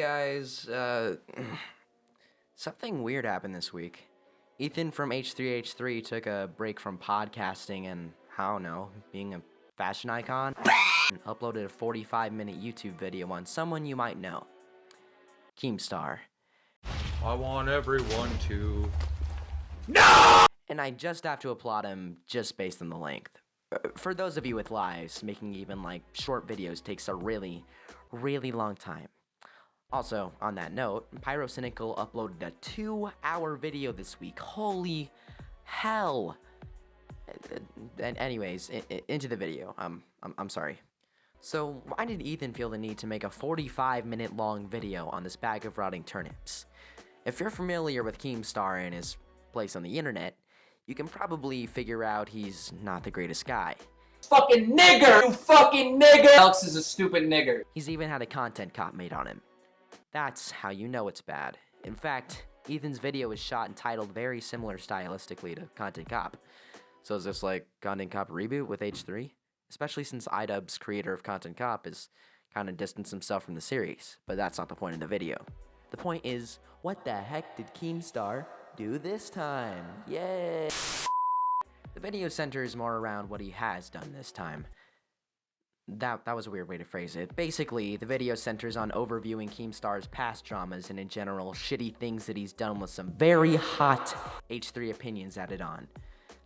guys, something weird happened this week. Ethan from H3H3 took a break from podcasting and, I don't know, being a fashion icon, and uploaded a 45-minute YouTube video on someone you might know, Keemstar. I want everyone to... And I just have to applaud him just based on the length. For those of you with lives, making even like short videos takes a really long time. Also, on that note, Pyrocynical uploaded a 2-hour video this week. Holy hell! And anyways, into the video. I'm sorry. So, why did Ethan feel the need to make a 45-minute long video on this bag of rotting turnips? If you're familiar with Keemstar and his place on the internet, you can probably figure out he's not the greatest guy. Fucking nigger! You fucking nigger! Alex is a stupid nigger. He's even had a content cop made on him. That's how you know it's bad. In fact, Ethan's video is shot and titled very similar stylistically to Content Cop. So is this like Content Cop reboot with H3? Especially since iDubbbz, creator of Content Cop, has kind of distanced himself from the series. But that's not the point of the video. The point is, what the heck did Keemstar do this time? Yay! The video centers more around what he has done this time. That was a weird way to phrase it. Basically, the video centers on overviewing Keemstar's past dramas and in general shitty things that he's done with some very hot H3 opinions added on.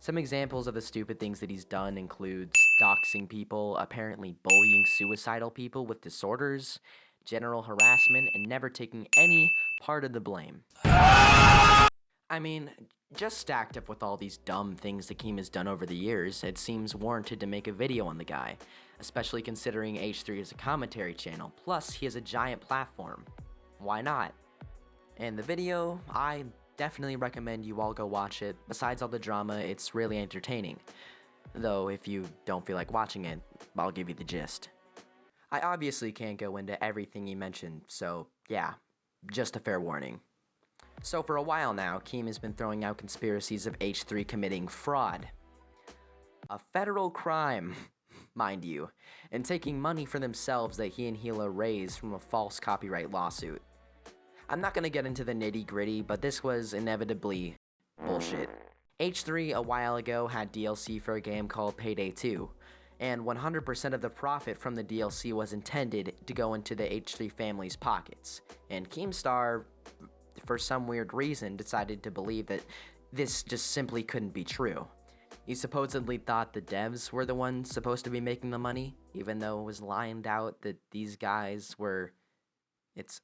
Some examples of the stupid things that he's done includes doxing people, apparently bullying suicidal people with disorders, general harassment, and never taking any part of the blame. I mean, just stacked up with all these dumb things that Keem has done over the years, it seems warranted to make a video on the guy, especially considering H3 is a commentary channel, plus he has a giant platform. Why not? And the video, I definitely recommend you all go watch it. Besides all the drama, it's really entertaining. Though, if you don't feel like watching it, I'll give you the gist. I obviously can't go into everything he mentioned, so yeah, just a fair warning. So for a while now, Keem has been throwing out conspiracies of H3 committing fraud. A federal crime, mind you, and taking money for themselves that he and Hila raised from a false copyright lawsuit. I'm not gonna get into the nitty-gritty, but this was inevitably bullshit. H3 a while ago had DLC for a game called Payday 2, and 100% of the profit from the DLC was intended to go into the H3 family's pockets, and Keemstar, for some weird reason, decided to believe that this just simply couldn't be true. He supposedly thought the devs were the ones supposed to be making the money, even though it was lined out that these guys were... It's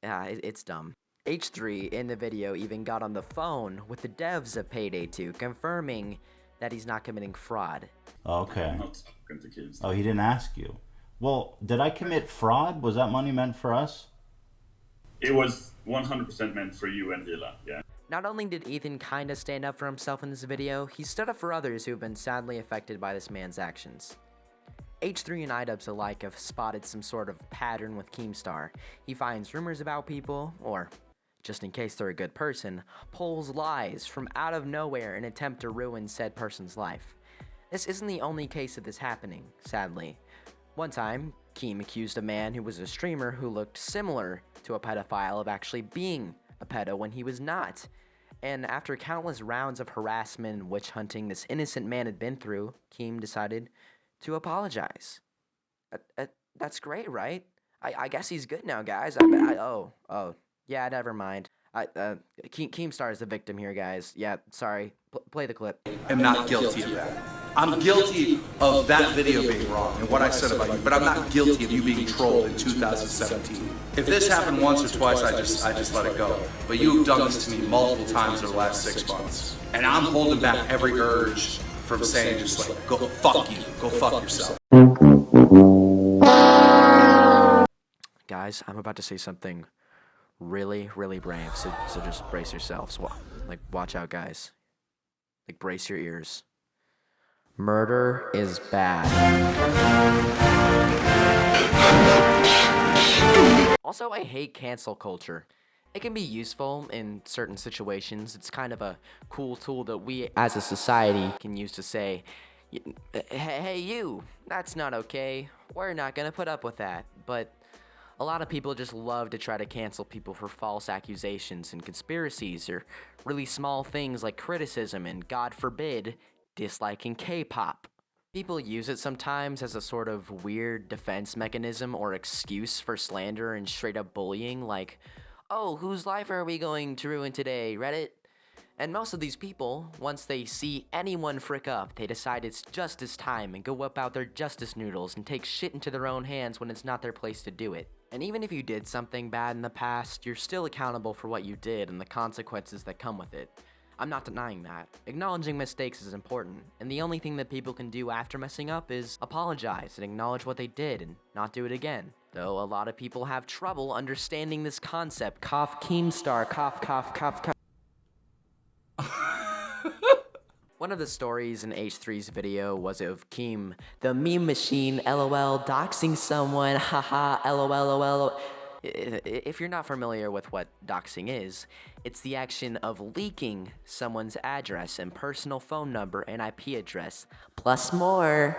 dumb. H3 in the video even got on the phone with the devs of Payday 2, confirming that he's not committing fraud. Okay. I'm not talking to kids. Oh, he didn't ask you. Well, did I commit fraud? Was that money meant for us? It was 100% meant for you and Hila, yeah. Not only did Ethan kinda stand up for himself in this video, he stood up for others who have been sadly affected by this man's actions. H3 and iDubbbz alike have spotted some sort of pattern with Keemstar. He finds rumors about people, or, just in case they're a good person, pulls lies from out of nowhere in an attempt to ruin said person's life. This isn't the only case of this happening, sadly. One time, Keem accused a man who was a streamer who looked similar to a pedophile of actually being a pedo when he was not. And after countless rounds of harassment and witch hunting this innocent man had been through, Keem decided to apologize. That's great, right? I guess he's good now, guys. Yeah, never mind. Keemstar is the victim here, guys. Yeah, sorry. Play the clip. I'm not guilty of that. I'm guilty of that video being wrong and what I said about you, but I'm not guilty of you being trolled in 2017. If this happened once or twice, I just let it go. But you've done this to me multiple times over the last 6 months. And I'm holding back every urge from saying just like, go fuck you, go fuck yourself. Guys, I'm about to say something really brave, so just brace yourselves. Like, watch out, guys. Like, brace your ears. Murder is bad. Also, I hate cancel culture. It can be useful in certain situations. It's kind of a cool tool that we as a society can use to say, hey you, that's not okay. We're not gonna put up with that. But A lot of people just love to try to cancel people for false accusations and conspiracies, or really small things like criticism and, God forbid, disliking K-pop. People use it sometimes as a sort of weird defense mechanism or excuse for slander and straight up bullying, like, oh, whose life are we going to ruin today, Reddit? And most of these people, once they see anyone frick up, they decide it's justice time and go whip out their justice noodles and take shit into their own hands when it's not their place to do it. And even if you did something bad in the past, you're still accountable for what you did and the consequences that come with it. I'm not denying that. Acknowledging mistakes is important, and the only thing that people can do after messing up is apologize and acknowledge what they did and not do it again. Though a lot of people have trouble understanding this concept. Cough, Keemstar, cough, cough, cough, cough. One of the stories in H3's video was of Keem, the meme machine, LOL, doxing someone, haha, LOL. If you're not familiar with what doxing is, it's the action of leaking someone's address and personal phone number and IP address, plus more.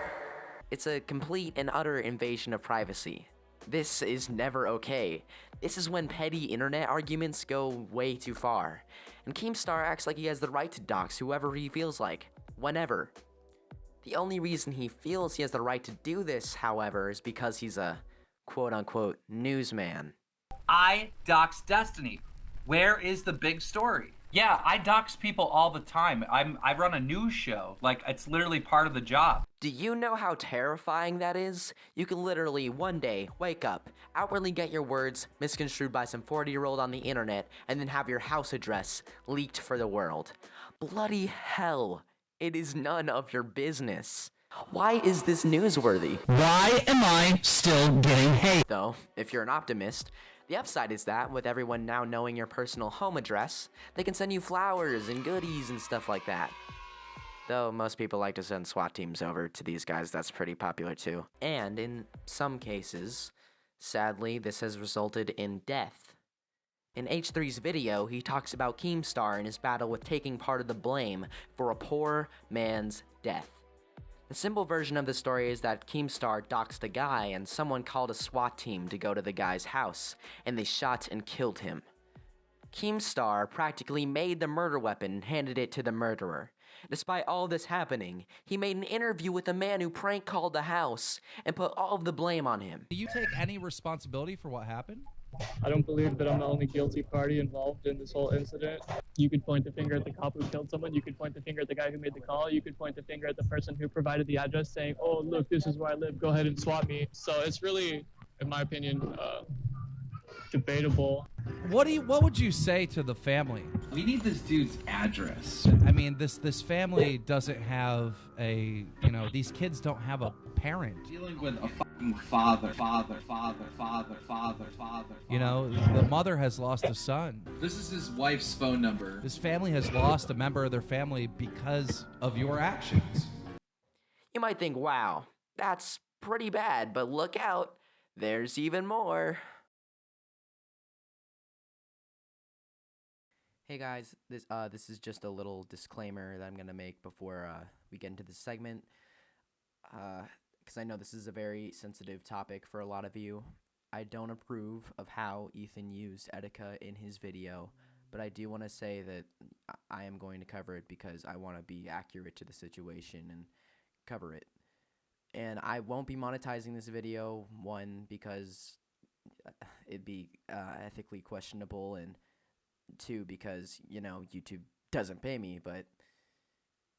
It's a complete and utter invasion of privacy. This is never okay. This is when petty internet arguments go way too far. And Keemstar acts like he has the right to dox whoever he feels like, whenever. The only reason he feels he has the right to do this, however, is because he's a quote-unquote newsman. I dox Destiny. Where is the big story? Yeah, I dox people all the time. I run a news show. Like, it's literally part of the job. Do you know how terrifying that is? You can literally one day wake up, outwardly get your words misconstrued by some 40-year-old on the internet, and then have your house address leaked for the world. Bloody hell. It is none of your business. Why is this newsworthy? Why am I still getting hate? Though, if you're an optimist, the upside is that, with everyone now knowing your personal home address, they can send you flowers and goodies and stuff like that. Though most people like to send SWAT teams over to these guys, that's pretty popular too. And in some cases, sadly, this has resulted in death. In H3's video, he talks about Keemstar and his battle with taking part of the blame for a poor man's death. The simple version of the story is that Keemstar doxed a guy and someone called a SWAT team to go to the guy's house, and they shot and killed him. Keemstar practically made the murder weapon and handed it to the murderer. Despite all this happening, he made an interview with the man who prank called the house and put all of the blame on him. Do you take any responsibility for what happened? I don't believe that I'm the only guilty party involved in this whole incident. You could point the finger at the cop who killed someone. You could point the finger at the guy who made the call. You could point the finger at the person who provided the address saying, oh, look, this is where I live. Go ahead and swat me. So it's really, in my opinion, debatable. What would you say to the family? We need this dude's address. I mean, this family doesn't have a, these kids don't have a parent. Dealing with a fucking father. The mother has lost a son. This is his wife's phone number. This family has lost a member of their family because of your actions. You might think, wow, that's pretty bad, but look out, there's even more. Hey guys, this is just a little disclaimer that I'm gonna make before we get into this segment, because I know this is a very sensitive topic for a lot of you. I don't approve of how Ethan used Etika in his video, but I do want to say that I am going to cover it because I want to be accurate to the situation and cover it. And I won't be monetizing this video, one, because it'd be ethically questionable, and two, because, YouTube doesn't pay me, but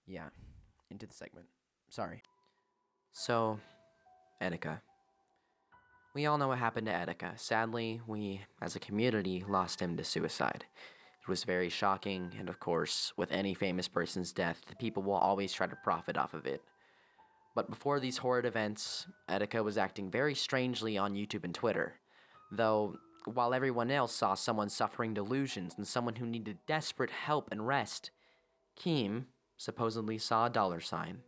yeah, into the segment. Sorry. So, Etika. We all know what happened to Etika. Sadly, we, as a community, lost him to suicide. It was very shocking, and of course, with any famous person's death, the people will always try to profit off of it. But before these horrid events, Etika was acting very strangely on YouTube and Twitter, though while everyone else saw someone suffering delusions and someone who needed desperate help and rest, Keem supposedly saw a $sign.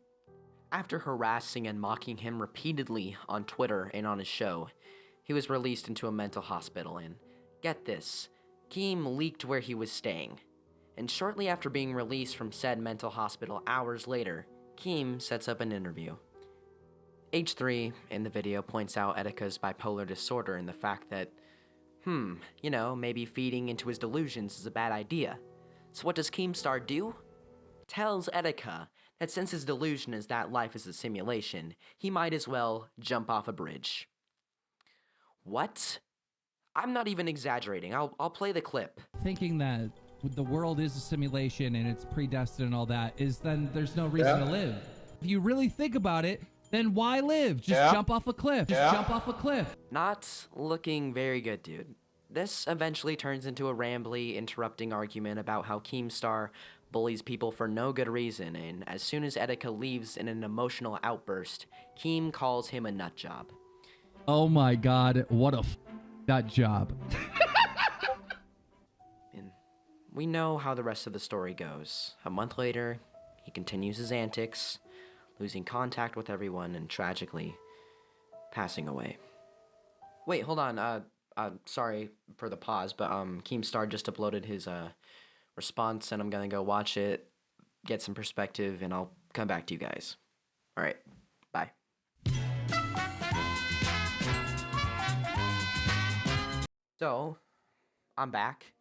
After harassing and mocking him repeatedly on Twitter and on his show, he was released into a mental hospital, and get this, Keem leaked where he was staying. And shortly after being released from said mental hospital hours later, Keem sets up an interview. H3 in the video points out Etika's bipolar disorder and the fact that, maybe feeding into his delusions is a bad idea. So what does Keemstar do? Tells Etika that since his delusion is that life is a simulation, he might as well jump off a bridge. What? I'm not even exaggerating. I'll play the clip. Thinking that the world is a simulation and it's predestined and all that then there's no reason to live. If you really think about it, then why live? Just jump off a cliff. Just jump off a cliff. Not looking very good, dude. This eventually turns into a rambly, interrupting argument about how Keemstar bullies people for no good reason, and as soon as Etika leaves in an emotional outburst, Keem calls him a nutjob. Oh my god, what a nut job. And we know how the rest of the story goes. A month later, he continues his antics, losing contact with everyone and tragically passing away. Wait, hold on. Sorry for the pause, but Keemstar just uploaded his response, and I'm gonna go watch it, get some perspective, and I'll come back to you guys. All right, bye. So, I'm back,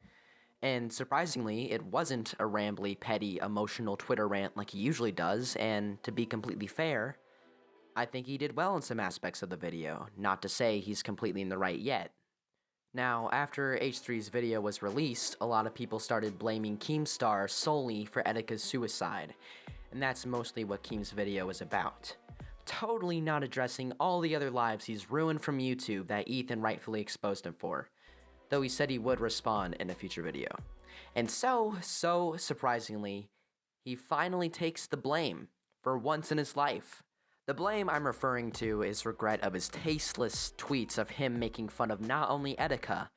and surprisingly, it wasn't a rambly, petty, emotional Twitter rant like he usually does, and to be completely fair, I think he did well in some aspects of the video, not to say he's completely in the right yet. Now, after H3's video was released, a lot of people started blaming Keemstar solely for Etika's suicide, and that's mostly what Keem's video is about. Totally not addressing all the other lives he's ruined from YouTube that Ethan rightfully exposed him for, though he said he would respond in a future video. And so surprisingly, he finally takes the blame for once in his life. The blame I'm referring to is regret of his tasteless tweets of him making fun of not only Etika,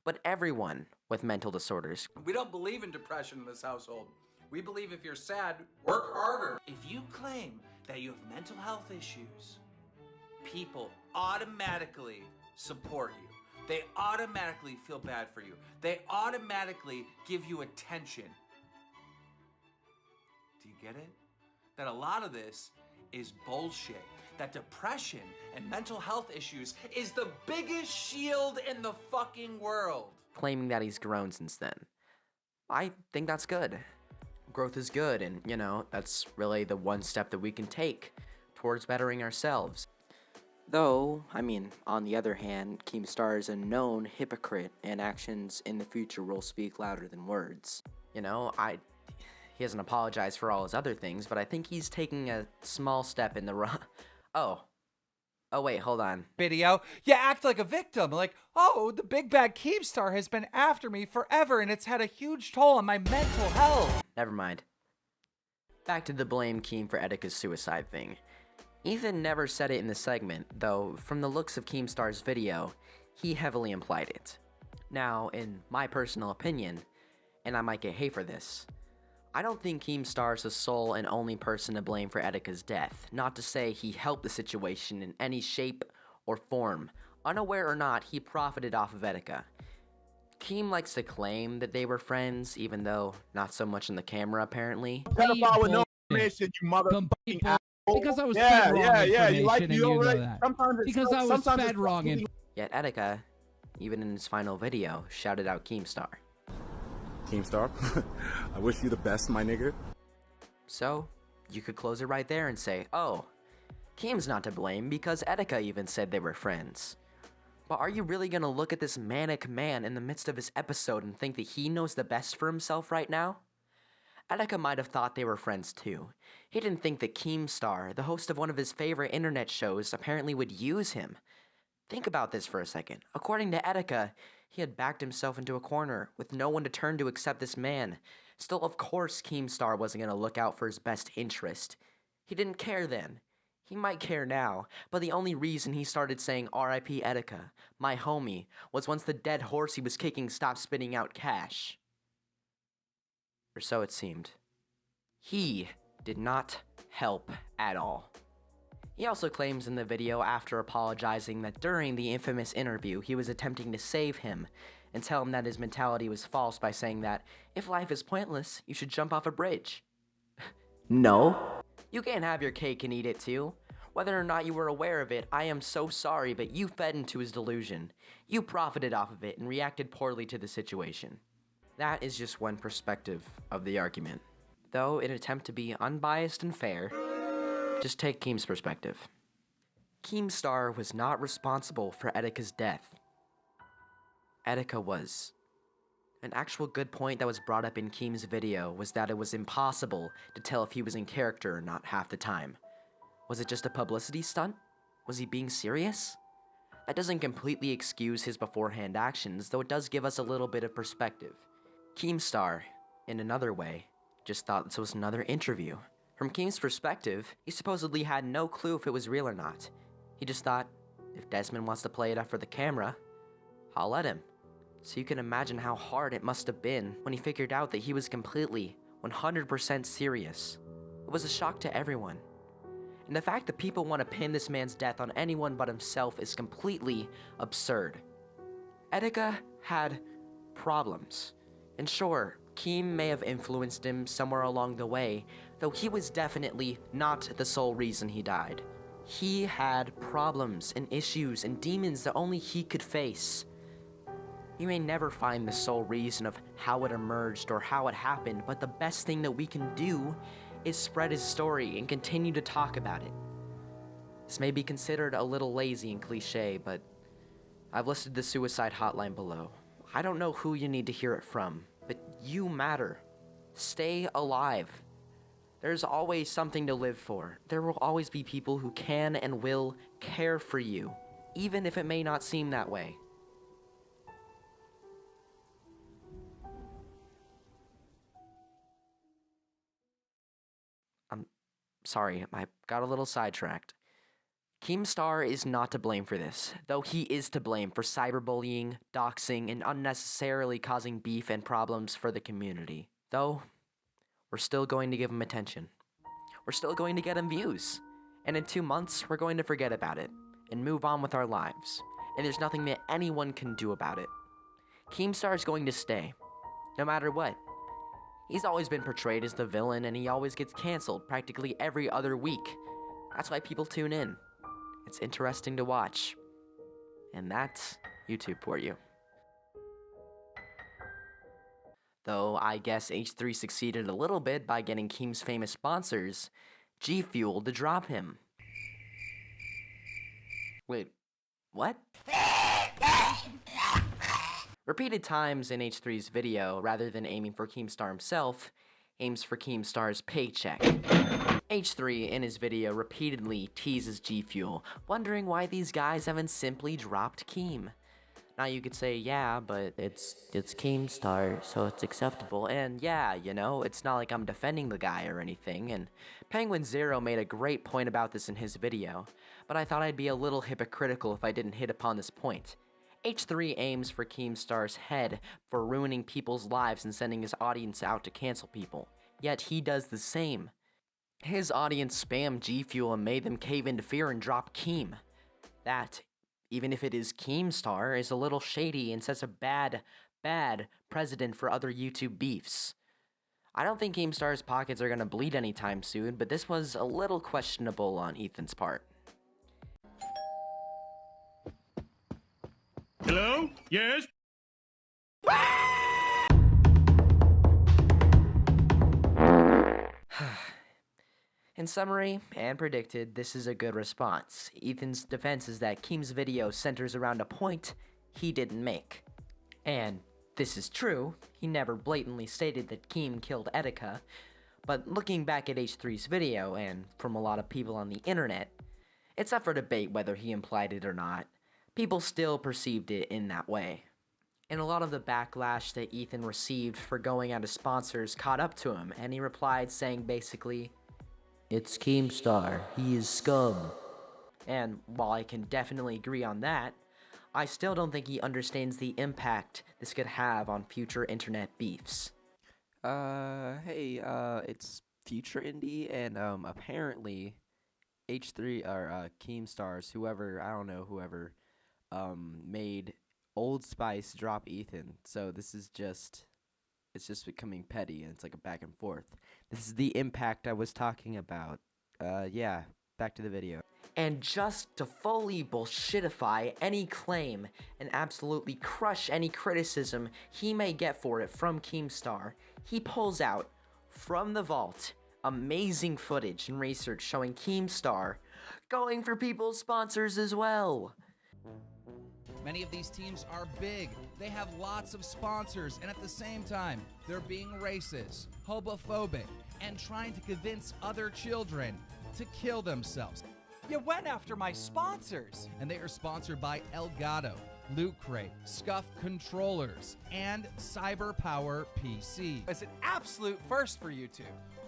but everyone with mental disorders. We don't believe in depression in this household. We believe if you're sad, work harder. If you claim that you have mental health issues, people automatically support you. They automatically feel bad for you. They automatically give you attention. Do you get it? That a lot of this is bullshit. That depression and mental health issues is the biggest shield in the fucking world. Claiming that he's grown since then. I think that's good. Growth is good, and, that's really the one step that we can take towards bettering ourselves. Though, on the other hand, Keemstar is a known hypocrite, and actions in the future will speak louder than words. He hasn't apologized for all his other things, but I think he's taking a small step in the wrong... Oh, wait, hold on. Video, you act like a victim, like, oh, the big bad Keemstar has been after me forever, and it's had a huge toll on my mental health. Never mind. Back to the blame Keem for Etika's suicide thing. Ethan never said it in the segment, though from the looks of Keemstar's video, he heavily implied it. Now, in my personal opinion, and I might get hate for this, I don't think Keemstar is the sole and only person to blame for Etika's death, not to say he helped the situation in any shape or form. Unaware or not, he profited off of Etika. Keem likes to claim that they were friends, even though not so much in the camera apparently. Pedophile with no information, you motherfucking asshole. Because I was fed wrong information, you like and you know right. that. Sometimes Because I was fed wrong information. Yet Etika, even in his final video, shouted out Keemstar. Keemstar, I wish you the best, my nigga. So, you could close it right there and say, oh, Keem's not to blame because Etika even said they were friends. But are you really gonna look at this manic man in the midst of his episode and think that he knows the best for himself right now? Etika might have thought they were friends too. He didn't think that Keemstar, the host of one of his favorite internet shows, apparently would use him. Think about this for a second. According to Etika, he had backed himself into a corner with no one to turn to except this man. Still, of course, Keemstar wasn't going to look out for his best interest. He didn't care then. He might care now, but the only reason he started saying R.I.P. Etika, my homie, was once the dead horse he was kicking stopped spitting out cash. Or so it seemed. He did not help at all. He also claims in the video after apologizing that during the infamous interview he was attempting to save him and tell him that his mentality was false by saying that if life is pointless, you should jump off a bridge. No. You can't have your cake and eat it too. Whether or not you were aware of it, I am so sorry, but you fed into his delusion. You profited off of it and reacted poorly to the situation. That is just one perspective of the argument. Though, in an attempt to be unbiased and fair, just take Keem's perspective. Keemstar was not responsible for Etika's death. Etika was. An actual good point that was brought up in Keem's video was that it was impossible to tell if he was in character or not half the time. Was it just a publicity stunt? Was he being serious? That doesn't completely excuse his beforehand actions, though it does give us a little bit of perspective. Keemstar, in another way, just thought this was another interview. From Keem's perspective, he supposedly had no clue if it was real or not. He just thought, if Desmond wants to play it up for the camera, I'll let him. So you can imagine how hard it must have been when he figured out that he was completely, 100% serious. It was a shock to everyone. And the fact that people want to pin this man's death on anyone but himself is completely absurd. Etika had problems. And sure, Keem may have influenced him somewhere along the way, though he was definitely not the sole reason he died. He had problems and issues and demons that only he could face. You may never find the sole reason of how it emerged or how it happened, but the best thing that we can do is spread his story and continue to talk about it. This may be considered a little lazy and cliche, but I've listed the suicide hotline below. I don't know who you need to hear it from, but you matter. Stay alive. There's always something to live for. There will always be people who can and will care for you, even if it may not seem that way. I'm sorry, I got a little sidetracked. Keemstar is not to blame for this, though he is to blame for cyberbullying, doxing, and unnecessarily causing beef and problems for the community. Though, we're still going to give him attention. We're still going to get him views. And in 2 months, we're going to forget about it and move on with our lives. And there's nothing that anyone can do about it. Keemstar is going to stay, no matter what. He's always been portrayed as the villain, and he always gets canceled practically every other week. That's why people tune in. It's interesting to watch. And that's YouTube for you. Though I guess H3 succeeded a little bit by getting Keem's famous sponsors, G Fuel, to drop him. Wait, what? Repeated times in H3's video, rather than aiming for Keemstar himself, aims for Keemstar's paycheck. H3 in his video repeatedly teases G Fuel, wondering why these guys haven't simply dropped Keem. Now you could say, yeah, but it's Keemstar, so it's acceptable, and yeah, you know, it's not like I'm defending the guy or anything, and Penguin Zero made a great point about this in his video, but I thought I'd be a little hypocritical if I didn't hit upon this point. H3 aims for Keemstar's head for ruining people's lives and sending his audience out to cancel people, yet he does the same. His audience spammed G Fuel and made them cave into fear and drop Keem. That, even if it is Keemstar, is a little shady and sets a bad precedent for other YouTube beefs. I don't think Keemstar's pockets are gonna bleed anytime soon, but this was a little questionable on Ethan's part. Hello? Yes? In summary, and predicted, this is a good response. Ethan's defense is that Keem's video centers around a point he didn't make. And this is true, he never blatantly stated that Keem killed Etika, but looking back at H3's video, and from a lot of people on the internet, it's up for debate whether he implied it or not. People still perceived it in that way. And a lot of the backlash that Ethan received for going out of sponsors caught up to him, and he replied saying basically, "It's Keemstar, he is scum." And while I can definitely agree on that, I still don't think he understands the impact this could have on future internet beefs. Hey, it's Future Indie, and apparently H3 or Keemstars, whoever, I don't know, whoever made Old Spice drop Ethan. So this is just, it's just becoming petty, and it's like a back and forth. This is the impact I was talking about. Yeah, back to the video. And just to fully bullshitify any claim and absolutely crush any criticism he may get for it from Keemstar, he pulls out from the vault amazing footage and research showing Keemstar going for people's sponsors as well. Many of these teams are big, they have lots of sponsors, and at the same time, they're being racist, homophobic, and trying to convince other children to kill themselves. You went after my sponsors. And they are sponsored by Elgato, Loot Crate, Scuff Controllers, and CyberPower PC. It's an absolute first for you two.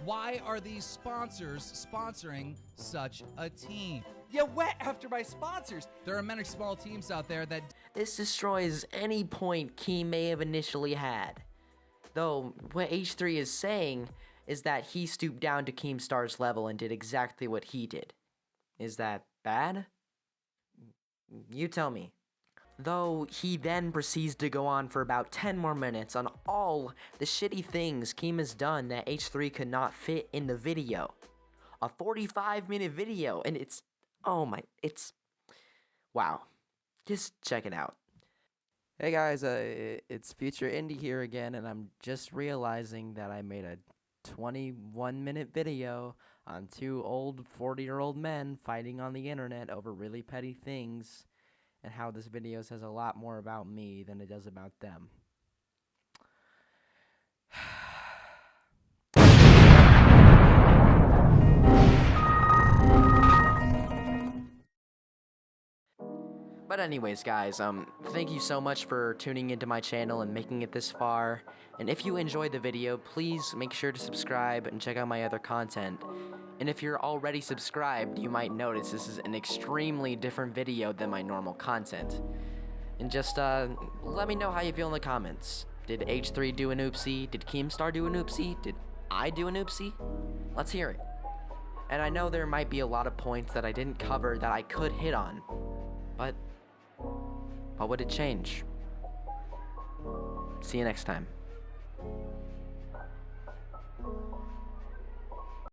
Why are these sponsors sponsoring such a team? You went after my sponsors. There are many small teams out there that... This destroys any point Keem may have initially had. Though, what H3 is saying is that he stooped down to Keemstar's level and did exactly what he did. Is that bad? You tell me. Though he then proceeds to go on for about 10 more minutes on all the shitty things Keem has done that H3 could not fit in the video. A 45-minute video, and it's... Oh my... It's... Wow. Just check it out. Hey guys, it's Future Indie here again, and I'm just realizing that I made a 21-minute video on two old 40-year-old men fighting on the internet over really petty things, and how this video says a lot more about me than it does about them. But anyways, guys, thank you so much for tuning into my channel and making it this far. And if you enjoyed the video, please make sure to subscribe and check out my other content. And if you're already subscribed, you might notice this is an extremely different video than my normal content. And just, let me know how you feel in the comments. Did H3 do an oopsie? Did Keemstar do an oopsie? Did I do an oopsie? Let's hear it. And I know there might be a lot of points that I didn't cover that I could hit on. But what would it change? See you next time.